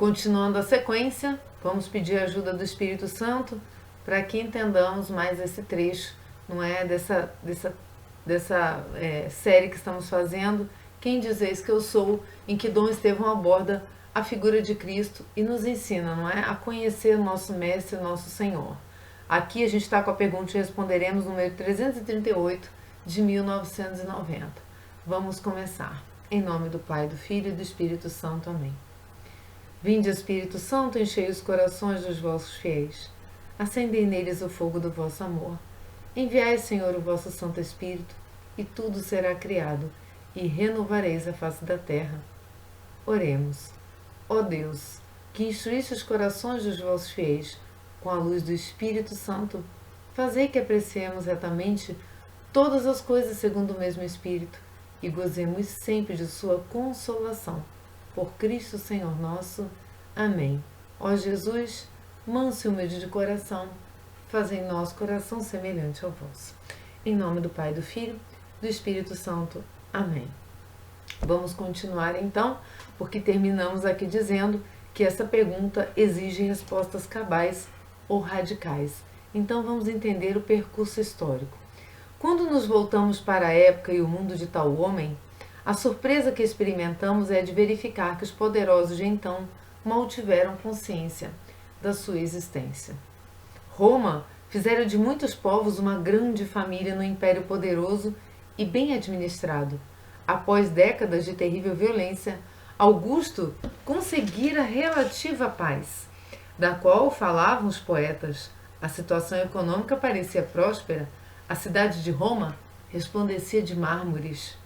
Continuando a sequência, vamos pedir a ajuda do Espírito Santo para que entendamos mais esse trecho, não é, dessa série que estamos fazendo, Quem Dizeis que Eu Sou, em que Dom Estevão aborda a figura de Cristo e nos ensina, não é, a conhecer o nosso Mestre, nosso Senhor. Aqui a gente está com a pergunta e responderemos, número 338 de 1990. Vamos começar. Em nome do Pai, do Filho e do Espírito Santo. Amém. Vinde, Espírito Santo, enchei os corações dos vossos fiéis. Acendei neles o fogo do vosso amor. Enviai, Senhor, o vosso Santo Espírito, e tudo será criado, e renovareis a face da terra. Oremos. Ó Deus, que instruíste os corações dos vossos fiéis com a luz do Espírito Santo, fazei que apreciemos retamente todas as coisas segundo o mesmo Espírito, e gozemos sempre de sua consolação. Por Cristo Senhor nosso. Amém. Ó Jesus, manso e humilde de coração, fazei em nós coração semelhante ao vosso. Em nome do Pai, do Filho, do Espírito Santo. Amém. Vamos continuar então, porque terminamos aqui dizendo que essa pergunta exige respostas cabais ou radicais. Então vamos entender o percurso histórico. Quando nos voltamos para a época e o mundo de tal homem, a surpresa que experimentamos é de verificar que os poderosos de então mal tiveram consciência da sua existência. Roma fizera de muitos povos uma grande família no império poderoso e bem administrado. Após décadas de terrível violência, Augusto conseguira relativa paz, da qual falavam os poetas. A situação econômica parecia próspera, a cidade de Roma resplandecia de mármores.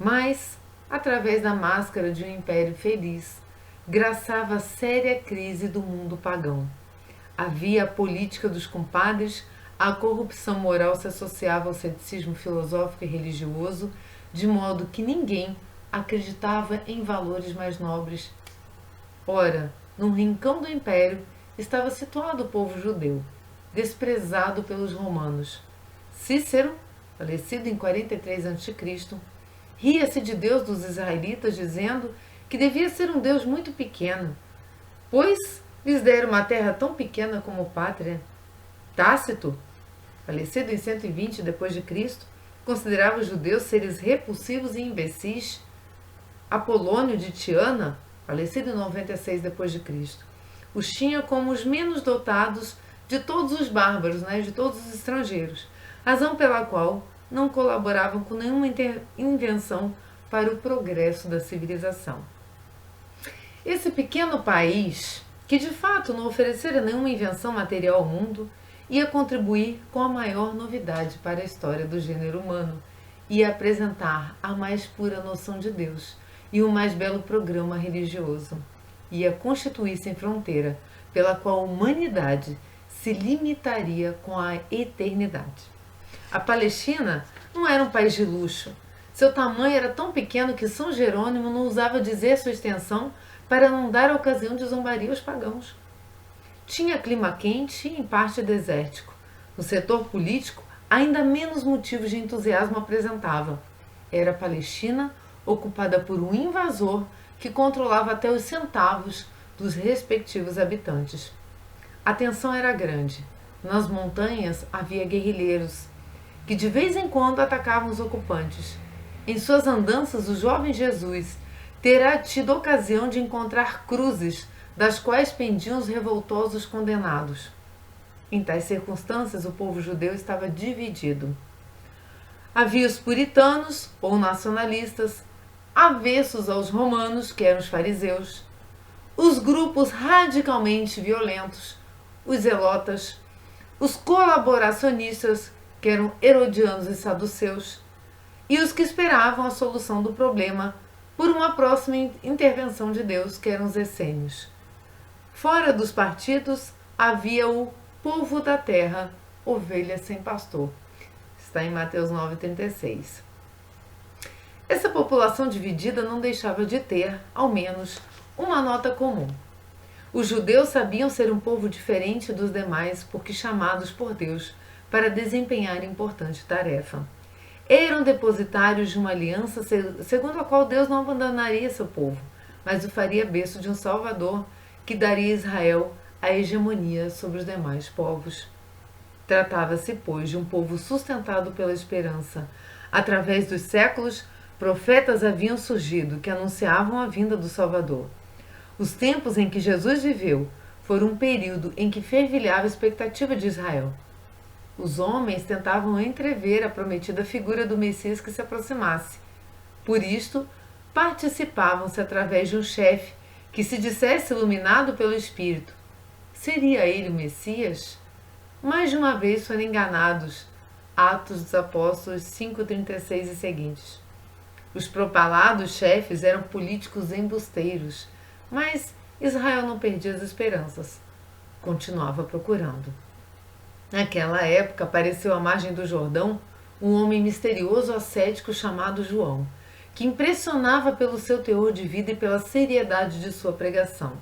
Mas, através da máscara de um império feliz, graçava a séria crise do mundo pagão. Havia a política dos compadres, a corrupção moral se associava ao ceticismo filosófico e religioso, de modo que ninguém acreditava em valores mais nobres. Ora, num rincão do império estava situado o povo judeu, desprezado pelos romanos. Cícero, falecido em 43 a.C., ria-se de Deus dos israelitas, dizendo que devia ser um Deus muito pequeno, pois lhes dera uma terra tão pequena como pátria. Tácito, falecido em 120 d.C., considerava os judeus seres repulsivos e imbecis. Apolônio de Tiana, falecido em 96 d.C., os tinha como os menos dotados de todos os bárbaros, de todos os estrangeiros, razão pela qual não colaboravam com nenhuma invenção para o progresso da civilização. Esse pequeno país, que de fato não oferecera nenhuma invenção material ao mundo, ia contribuir com a maior novidade para a história do gênero humano, ia apresentar a mais pura noção de Deus e o mais belo programa religioso, ia constituir-se em fronteira pela qual a humanidade se limitaria com a eternidade. A Palestina não era um país de luxo. Seu tamanho era tão pequeno que São Jerônimo não ousava dizer sua extensão para não dar ocasião de zombaria aos pagãos. Tinha clima quente e em parte desértico. No setor político, ainda menos motivos de entusiasmo apresentava. Era a Palestina ocupada por um invasor que controlava até os centavos dos respectivos habitantes. A tensão era grande. Nas montanhas havia guerrilheiros que de vez em quando atacavam os ocupantes. Em suas andanças, o jovem Jesus terá tido ocasião de encontrar cruzes das quais pendiam os revoltosos condenados. Em tais circunstâncias, o povo judeu estava dividido. Havia os puritanos, ou nacionalistas, avessos aos romanos, que eram os fariseus, os grupos radicalmente violentos, os zelotas, os colaboracionistas, que eram herodianos e saduceus, e os que esperavam a solução do problema por uma próxima intervenção de Deus, que eram os essênios. Fora dos partidos havia o povo da terra, ovelhas sem pastor. Está em Mateus 9,36. Essa população dividida não deixava de ter, ao menos, uma nota comum. Os judeus sabiam ser um povo diferente dos demais porque chamados por Deus para desempenhar importante tarefa. Eram depositários de uma aliança segundo a qual Deus não abandonaria seu povo, mas o faria berço de um Salvador que daria a Israel a hegemonia sobre os demais povos. Tratava-se, pois, de um povo sustentado pela esperança. Através dos séculos, profetas haviam surgido que anunciavam a vinda do Salvador. Os tempos em que Jesus viveu foram um período em que fervilhava a expectativa de Israel. Os homens tentavam entrever a prometida figura do Messias que se aproximasse. Por isto, participavam-se através de um chefe que se dissesse iluminado pelo Espírito. Seria ele o Messias? Mais de uma vez foram enganados. Atos dos Apóstolos 5,36 e seguintes. Os propalados chefes eram políticos embusteiros, mas Israel não perdia as esperanças. Continuava procurando. Naquela época apareceu à margem do Jordão um homem misterioso ascético chamado João, que impressionava pelo seu teor de vida e pela seriedade de sua pregação.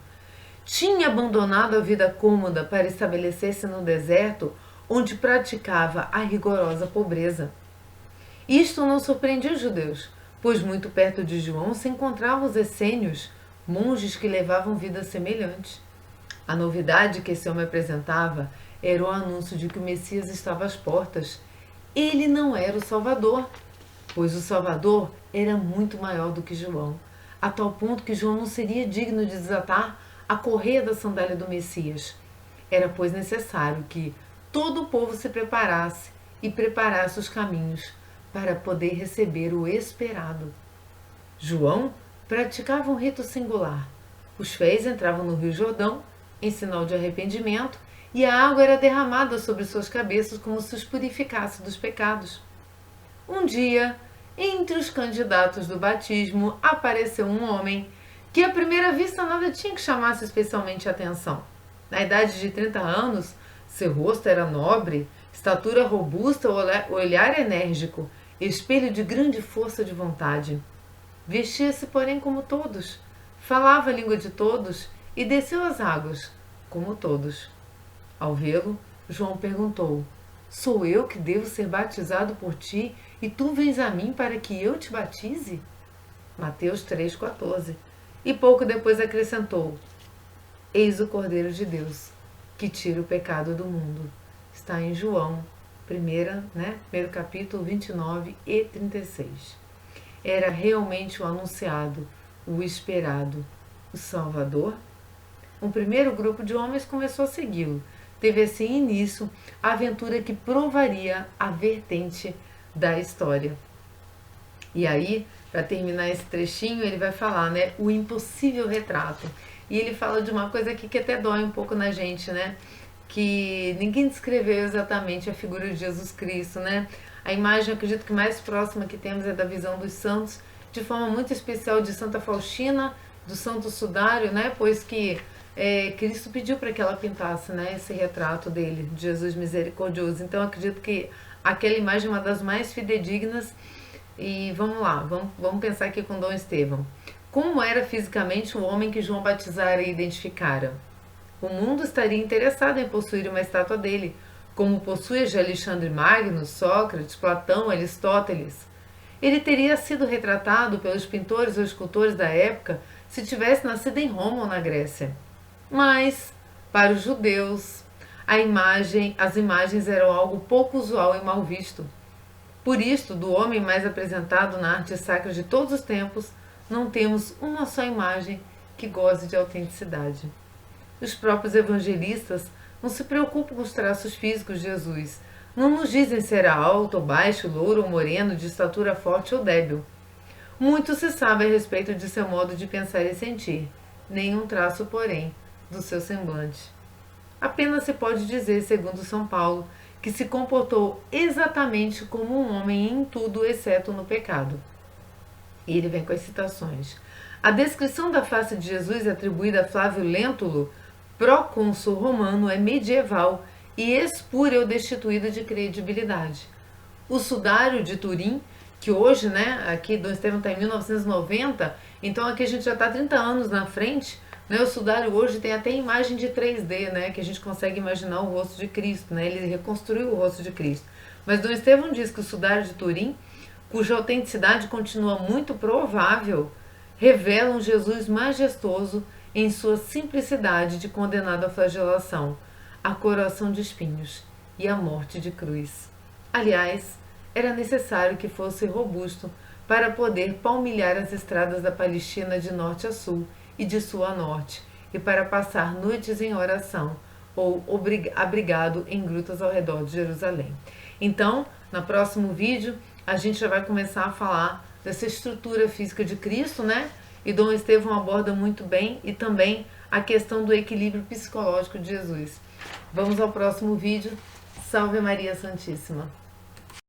Tinha abandonado a vida cômoda para estabelecer-se no deserto, onde praticava a rigorosa pobreza. Isto não surpreendia os judeus, pois muito perto de João se encontravam os essênios, monges que levavam vida semelhante. A novidade que esse homem apresentava era o anúncio de que o Messias estava às portas. Ele não era o Salvador, pois o Salvador era muito maior do que João, a tal ponto que João não seria digno de desatar a correia da sandália do Messias. Era, pois, necessário que todo o povo se preparasse e preparasse os caminhos para poder receber o esperado. João praticava um rito singular. Os fiéis entravam no Rio Jordão em sinal de arrependimento e a água era derramada sobre suas cabeças como se os purificasse dos pecados. Um dia, entre os candidatos do batismo, apareceu um homem que à primeira vista nada tinha que chamasse especialmente a atenção. Na idade de 30 anos, seu rosto era nobre, estatura robusta, olhar enérgico, espelho de grande força de vontade. Vestia-se, porém, como todos, falava a língua de todos e desceu as águas, como todos. Ao vê-lo, João perguntou: Sou eu que devo ser batizado por ti e tu vens a mim para que eu te batize? Mateus 3,14. E pouco depois acrescentou: Eis o Cordeiro de Deus, que tira o pecado do mundo. Está em João, primeiro capítulo 29 e 36. Era realmente o anunciado, o esperado, o Salvador? Um primeiro grupo de homens começou a segui-lo. Teve assim início a aventura que provaria a vertente da história. E aí, para terminar esse trechinho, ele vai falar, o impossível retrato. E ele fala de uma coisa aqui que até dói um pouco na gente, que ninguém descreveu exatamente a figura de Jesus Cristo, A imagem, acredito que mais próxima que temos é da visão dos santos, de forma muito especial de Santa Faustina, do Santo Sudário, pois que Cristo pediu para que ela pintasse, esse retrato dele, de Jesus misericordioso. Então, acredito que aquela imagem é uma das mais fidedignas. E vamos lá, vamos pensar aqui com Dom Estevão. Como era fisicamente o homem que João batizara e identificara? O mundo estaria interessado em possuir uma estátua dele, como possui a de Alexandre Magno, Sócrates, Platão, Aristóteles. Ele teria sido retratado pelos pintores ou escultores da época se tivesse nascido em Roma ou na Grécia. Mas, para os judeus, as imagens eram algo pouco usual e mal visto. Por isto, do homem mais apresentado na arte sacra de todos os tempos, não temos uma só imagem que goze de autenticidade. Os próprios evangelistas não se preocupam com os traços físicos de Jesus. Não nos dizem se era alto ou baixo, louro ou moreno, de estatura forte ou débil. Muito se sabe a respeito de seu modo de pensar e sentir, nenhum traço, porém, do seu semblante. Apenas se pode dizer, segundo São Paulo, que se comportou exatamente como um homem em tudo, exceto no pecado. E ele vem com as citações. A descrição da face de Jesus atribuída a Flávio Lentulus, procônsul romano, é medieval e espúria ou destituída de credibilidade. O Sudário de Turim, que hoje, aqui Dom Estevão está em 1990, então aqui a gente já está 30 anos na frente, o Sudário hoje tem até imagem de 3D, que a gente consegue imaginar o rosto de Cristo, ele reconstruiu o rosto de Cristo. Mas Dom Estevão diz que o Sudário de Turim, cuja autenticidade continua muito provável, revela um Jesus majestoso em sua simplicidade de condenado à flagelação, à coroação de espinhos e à morte de cruz. Aliás, era necessário que fosse robusto para poder palmilhar as estradas da Palestina de norte a sul e de sul a norte, e para passar noites em oração ou abrigado em grutas ao redor de Jerusalém. Então, no próximo vídeo, a gente já vai começar a falar dessa estrutura física de Cristo, né? E Dom Estevão aborda muito bem, e também a questão do equilíbrio psicológico de Jesus. Vamos ao próximo vídeo. Salve Maria Santíssima!